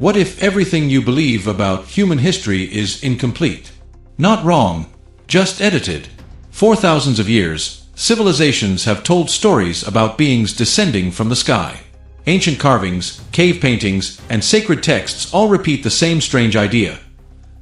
What if everything you believe about human history is incomplete? Not wrong, just edited. For thousands of years, civilizations have told stories about beings descending from the sky. Ancient carvings, cave paintings, and sacred texts all repeat the same strange idea.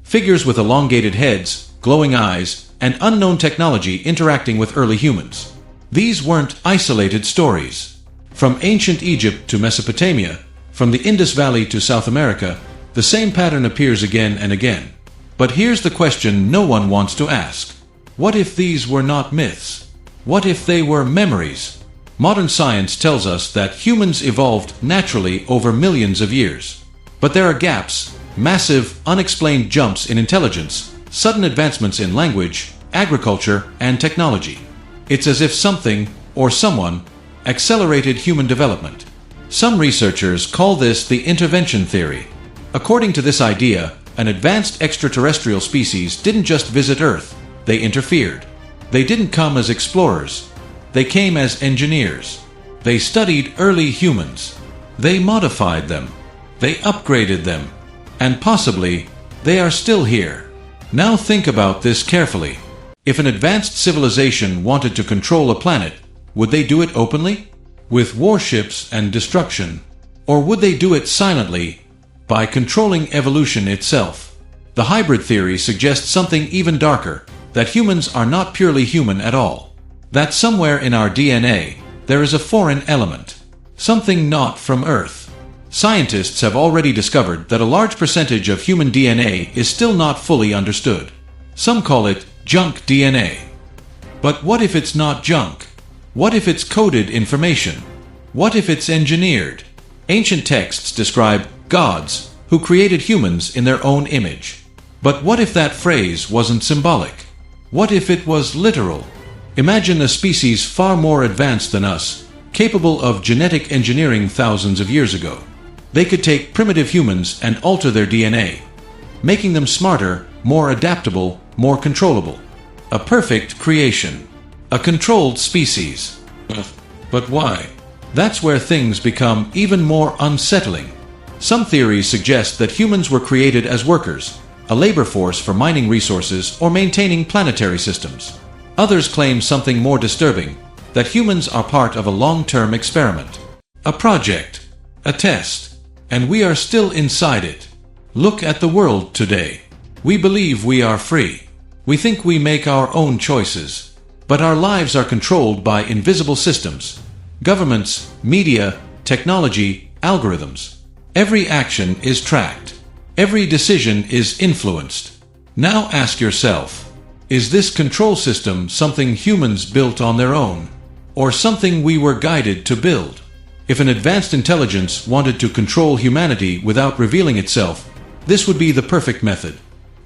Figures with elongated heads, glowing eyes, and unknown technology interacting with early humans. These weren't isolated stories. From ancient Egypt to Mesopotamia, from the Indus Valley to South America, the same pattern appears again and again. But here's the question no one wants to ask. What if these were not myths? What if they were memories? Modern science tells us that humans evolved naturally over millions of years. But there are gaps, massive, unexplained jumps in intelligence, sudden advancements in language, agriculture, and technology. It's as if something, or someone, accelerated human development. Some researchers call this the intervention theory. According to this idea, an advanced extraterrestrial species didn't just visit Earth, they interfered. They didn't come as explorers. They came as engineers. They studied early humans. They modified them. They upgraded them. And possibly, they are still here. Now think about this carefully. If an advanced civilization wanted to control a planet, would they do it openly? With warships and destruction? Or would they do it silently, by controlling evolution itself? The hybrid theory suggests something even darker, that humans are not purely human at all. That somewhere in our DNA, there is a foreign element. Something not from Earth. Scientists have already discovered that a large percentage of human DNA is still not fully understood. Some call it junk DNA. But what if it's not junk? What if it's coded information? What if it's engineered? Ancient texts describe gods who created humans in their own image. But what if that phrase wasn't symbolic? What if it was literal? Imagine a species far more advanced than us, capable of genetic engineering thousands of years ago. They could take primitive humans and alter their DNA, making them smarter, more adaptable, more controllable. A perfect creation. A controlled species. But why? That's where things become even more unsettling. Some theories suggest that humans were created as workers, a labor force for mining resources or maintaining planetary systems. Others claim something more disturbing, that humans are part of a long-term experiment. A project. A test. And we are still inside it. Look at the world today. We believe we are free. We think we make our own choices. But our lives are controlled by invisible systems. Governments, media, technology, algorithms. Every action is tracked. Every decision is influenced. Now ask yourself, is this control system something humans built on their own? Or something we were guided to build? If an advanced intelligence wanted to control humanity without revealing itself, this would be the perfect method.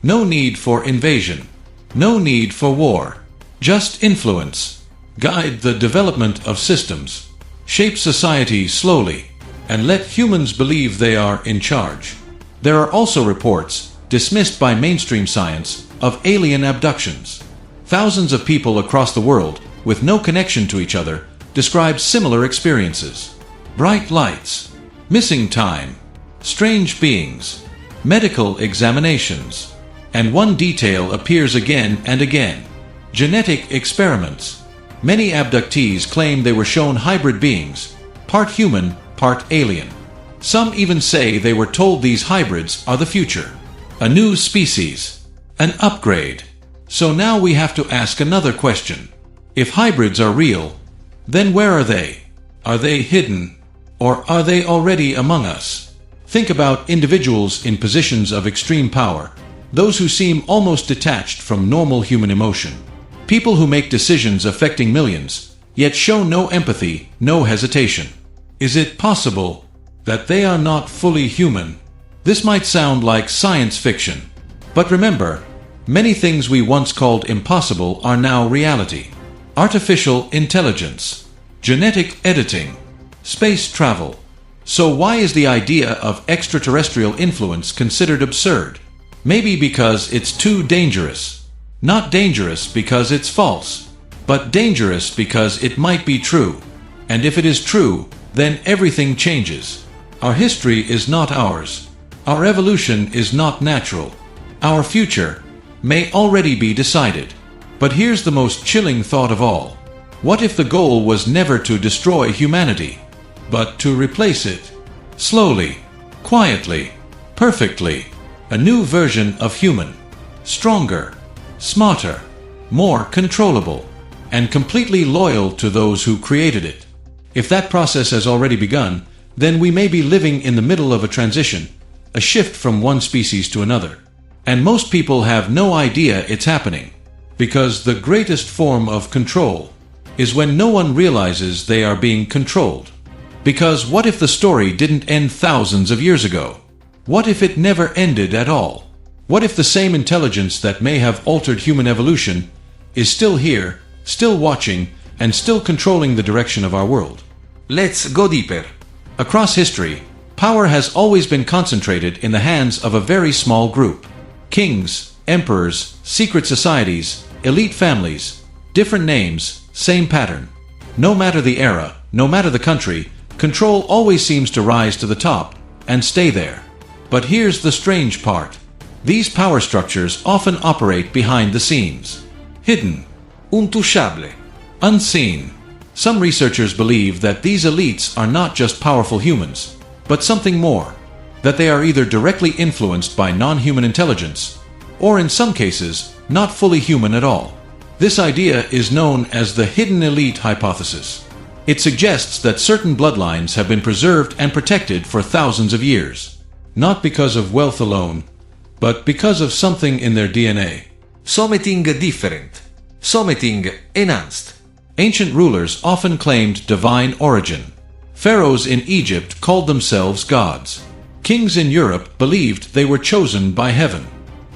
No need for invasion. No need for war. Just influence. Guide the development of systems. Shape society slowly. And let humans believe they are in charge. There are also reports, dismissed by mainstream science, of alien abductions. Thousands of people across the world, with no connection to each other, describe similar experiences. Bright lights. Missing time. Strange beings. Medical examinations. And one detail appears again and again. Genetic experiments. Many abductees claim they were shown hybrid beings, part human, part alien. Some even say they were told these hybrids are the future. A new species. An upgrade. So now we have to ask another question. If hybrids are real, then where are they? Are they hidden? Or are they already among us? Think about individuals in positions of extreme power, those who seem almost detached from normal human emotion. People who make decisions affecting millions, yet show no empathy, no hesitation. Is it possible that they are not fully human? This might sound like science fiction, but remember, many things we once called impossible are now reality. Artificial intelligence, genetic editing, space travel. So why is the idea of extraterrestrial influence considered absurd? Maybe because it's too dangerous. Not dangerous because it's false, but dangerous because it might be true. And if it is true, then everything changes. Our history is not ours. Our evolution is not natural. Our future may already be decided. But here's the most chilling thought of all. What if the goal was never to destroy humanity, but to replace it? Slowly, quietly, perfectly. A new version of human. Stronger, smarter, more controllable, and completely loyal to those who created it. If that process has already begun, then we may be living in the middle of a transition, a shift from one species to another. And most people have no idea it's happening. Because the greatest form of control is when no one realizes they are being controlled. Because what if the story didn't end thousands of years ago? What if it never ended at all? What if the same intelligence that may have altered human evolution is still here, still watching, and still controlling the direction of our world? Let's go deeper. Across history, power has always been concentrated in the hands of a very small group. Kings, emperors, secret societies, elite families, different names, same pattern. No matter the era, no matter the country, control always seems to rise to the top and stay there. But here's the strange part. These power structures often operate behind the scenes. Hidden. Intouchable. Unseen. Some researchers believe that these elites are not just powerful humans, but something more. That they are either directly influenced by non-human intelligence, or in some cases, not fully human at all. This idea is known as the hidden elite hypothesis. It suggests that certain bloodlines have been preserved and protected for thousands of years, not because of wealth alone, but because of something in their DNA. Something different. Something enhanced. Ancient rulers often claimed divine origin. Pharaohs in Egypt called themselves gods. Kings in Europe believed they were chosen by heaven.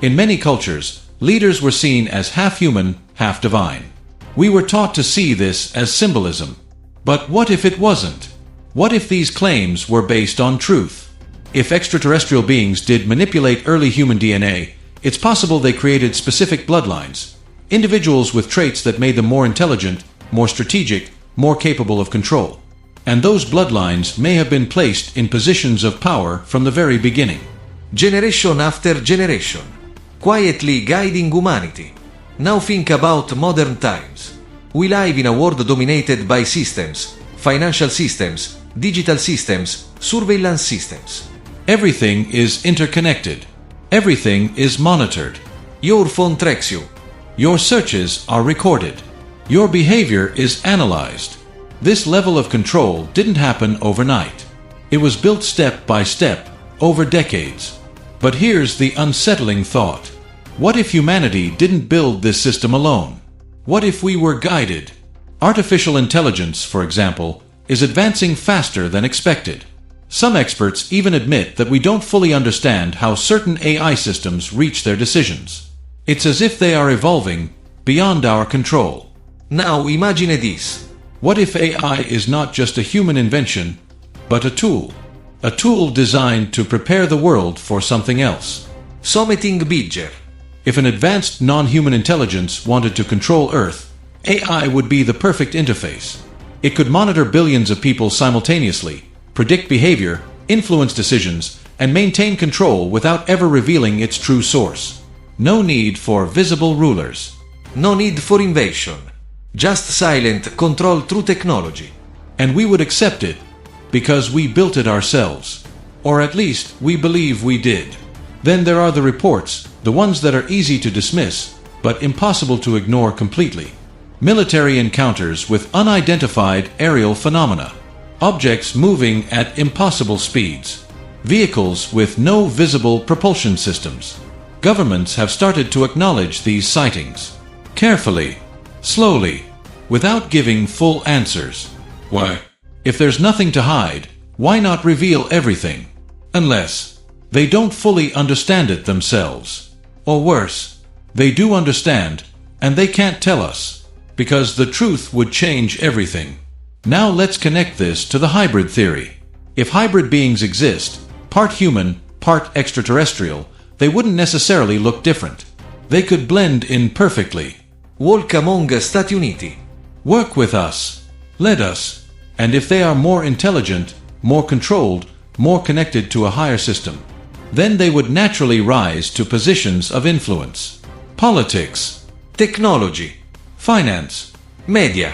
In many cultures, leaders were seen as half human, half divine. We were taught to see this as symbolism. But what if it wasn't? What if these claims were based on truth? If extraterrestrial beings did manipulate early human DNA, it's possible they created specific bloodlines, individuals with traits that made them more intelligent, more strategic, more capable of control. And those bloodlines may have been placed in positions of power from the very beginning. Generation after generation. Quietly guiding humanity. Now think about modern times. We live in a world dominated by systems, financial systems, digital systems, surveillance systems. Everything is interconnected. Everything is monitored. Your phone tracks you. Your searches are recorded. Your behavior is analyzed. This level of control didn't happen overnight. It was built step by step, over decades. But here's the unsettling thought. What if humanity didn't build this system alone? What if we were guided? Artificial intelligence, for example, is advancing faster than expected. Some experts even admit that we don't fully understand how certain AI systems reach their decisions. It's as if they are evolving beyond our control. Now imagine this. What if AI is not just a human invention, but a tool? A tool designed to prepare the world for something else. Something bigger. If an advanced non-human intelligence wanted to control Earth, AI would be the perfect interface. It could monitor billions of people simultaneously, predict behavior, influence decisions, and maintain control without ever revealing its true source. No need for visible rulers. No need for invasion. Just silent control through technology. And we would accept it, because we built it ourselves. Or at least, we believe we did. Then there are the reports, the ones that are easy to dismiss, but impossible to ignore completely. Military encounters with unidentified aerial phenomena. Objects moving at impossible speeds. Vehicles with no visible propulsion systems. Governments have started to acknowledge these sightings. Carefully, slowly, without giving full answers. Why? If there's nothing to hide, why not reveal everything? Unless they don't fully understand it themselves. Or worse, they do understand, and they can't tell us, because the truth would change everything. Now let's connect this to the hybrid theory. If hybrid beings exist, part human, part extraterrestrial, they wouldn't necessarily look different. They could blend in perfectly. Walk among Stati Uniti. Work with us. Let us. And if they are more intelligent, more controlled, more connected to a higher system, Then they would naturally rise to positions of influence. Politics, Technology. finance, Media.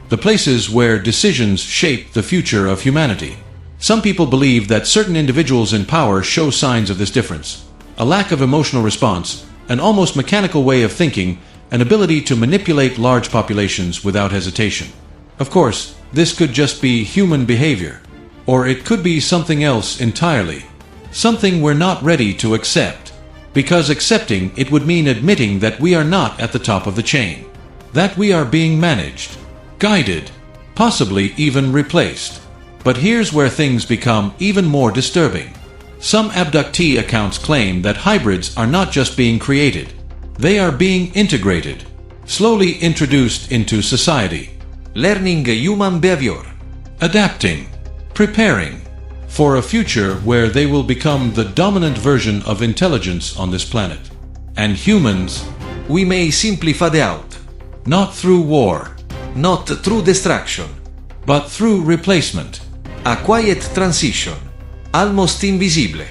the places where decisions shape the future of humanity. Some people believe that certain individuals in power show signs of this difference. A lack of emotional response, an almost mechanical way of thinking, an ability to manipulate large populations without hesitation. Of course, this could just be human behavior. Or it could be something else entirely. Something we're not ready to accept. Because accepting it would mean admitting that we are not at the top of the chain. That we are being managed, guided, possibly even replaced. But here's where things become even more disturbing. Some abductee accounts claim that hybrids are not just being created. They are being integrated, slowly introduced into society. Learning human behavior. Adapting, preparing for a future where they will become the dominant version of intelligence on this planet. And humans, We may simply fade out. not through war, Not through destruction. but through replacement. A quiet transition. Almost invisible.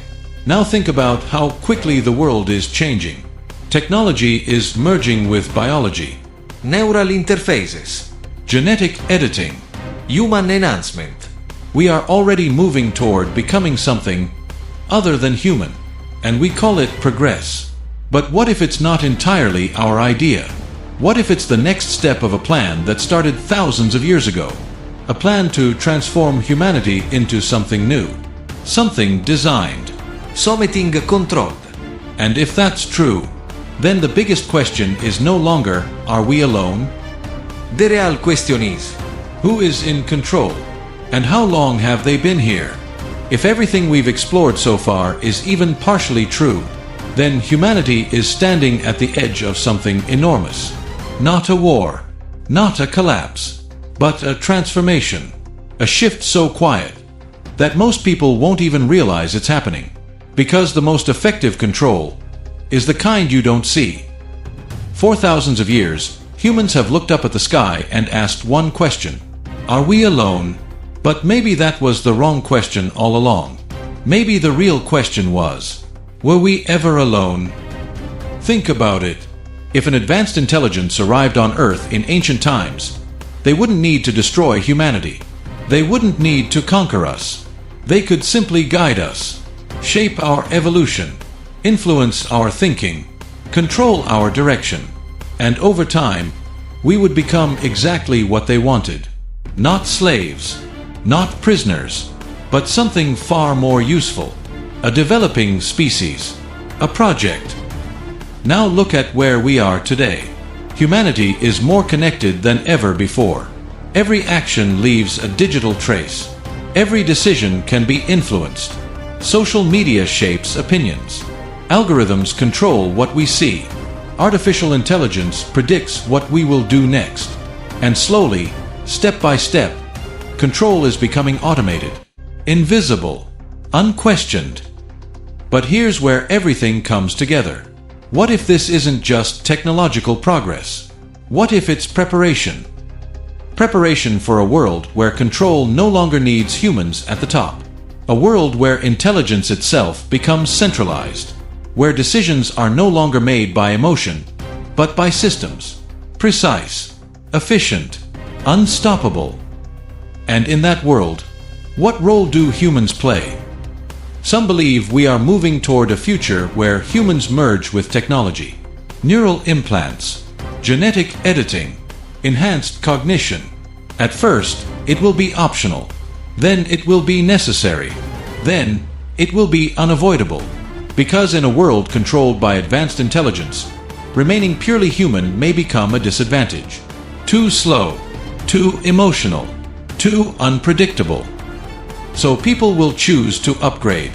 Now think about how quickly the world is changing. Technology is merging with biology, Neural interfaces. genetic editing. Human enhancement. We are already moving toward becoming something other than human, and we call it progress. But what if it's not entirely our idea? What if it's the next step of a plan that started thousands of years ago? A plan to transform humanity into something new, something designed. Something controlled. And if that's true, then the biggest question is no longer, are we alone? The real question is, Who is in control? And how long have they been here? If everything we've explored so far is even partially true, then humanity is standing at the edge of something enormous. Not a war, not a collapse, but a transformation. A shift so quiet that most people won't even realize it's happening. Because the most effective control is the kind you don't see. For thousands of years, humans have looked up at the sky and asked one question: are we alone? But maybe that was the wrong question all along. Maybe the real question was, were we ever alone? Think about it. If an advanced intelligence arrived on Earth in ancient times, they wouldn't need to destroy humanity. They wouldn't need to conquer us. They could simply guide us, shape our evolution, influence our thinking, control our direction. And over time, we would become exactly what they wanted. Not slaves, not prisoners, but something far more useful. A developing species, a project. Now look at where we are today. Humanity is more connected than ever before. Every action leaves a digital trace. Every decision can be influenced. Social media shapes opinions. Algorithms control what we see. Artificial intelligence predicts what we will do next. And slowly, step by step, control is becoming automated, invisible, unquestioned. But here's where everything comes together. What if this isn't just technological progress? What if it's preparation? Preparation for a world where control no longer needs humans at the top. A world where intelligence itself becomes centralized. Where decisions are no longer made by emotion, but by systems. Precise, efficient, unstoppable. And in that world, what role do humans play? Some believe we are moving toward a future where humans merge with technology. Neural implants, genetic editing, enhanced cognition. At first, it will be optional. Then it will be necessary. Then, it will be unavoidable. Because in a world controlled by advanced intelligence, remaining purely human may become a disadvantage. Too slow, too emotional, too unpredictable. So people will choose to upgrade,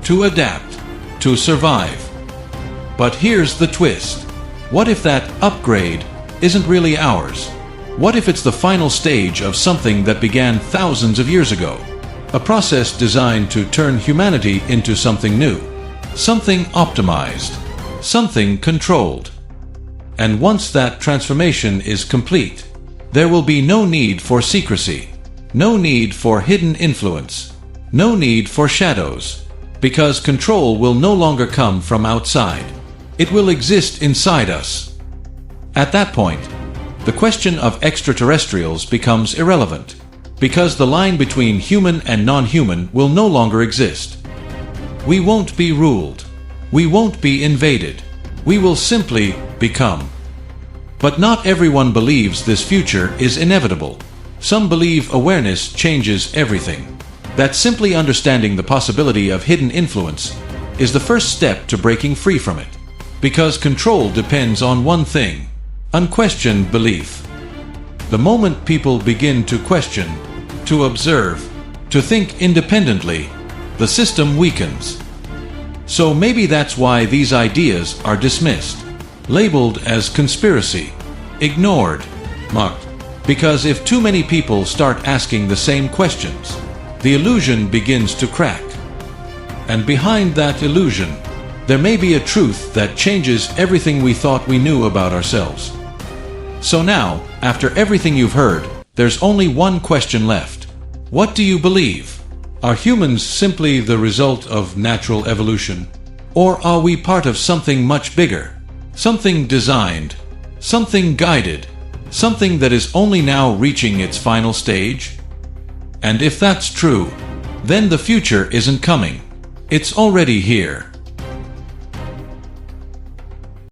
to adapt, to survive. But here's the twist. What if that upgrade isn't really ours? What if it's the final stage of something that began thousands of years ago? A process designed to turn humanity into something new, something optimized, something controlled. And once that transformation is complete, there will be no need for secrecy, no need for hidden influence, no need for shadows. because control will no longer come from outside. It will exist inside us. At that point, the question of extraterrestrials becomes irrelevant, because the line between human and non-human will no longer exist. We won't be ruled. We won't be invaded. We will simply become. But not everyone believes this future is inevitable. Some believe awareness changes everything. That simply understanding the possibility of hidden influence is the first step to breaking free from it. Because control depends on one thing: unquestioned belief. The moment people begin to question, to observe, to think independently, the system weakens. So maybe that's why these ideas are dismissed, labeled as conspiracy, ignored, mocked. Because if too many people start asking the same questions, the illusion begins to crack. And behind that illusion, there may be a truth that changes everything we thought we knew about ourselves. So now, after everything you've heard, there's only one question left. What do you believe? Are humans simply the result of natural evolution? Or are we part of something much bigger? Something designed? Something guided? Something that is only now reaching its final stage? And if that's true, then the future isn't coming. It's already here.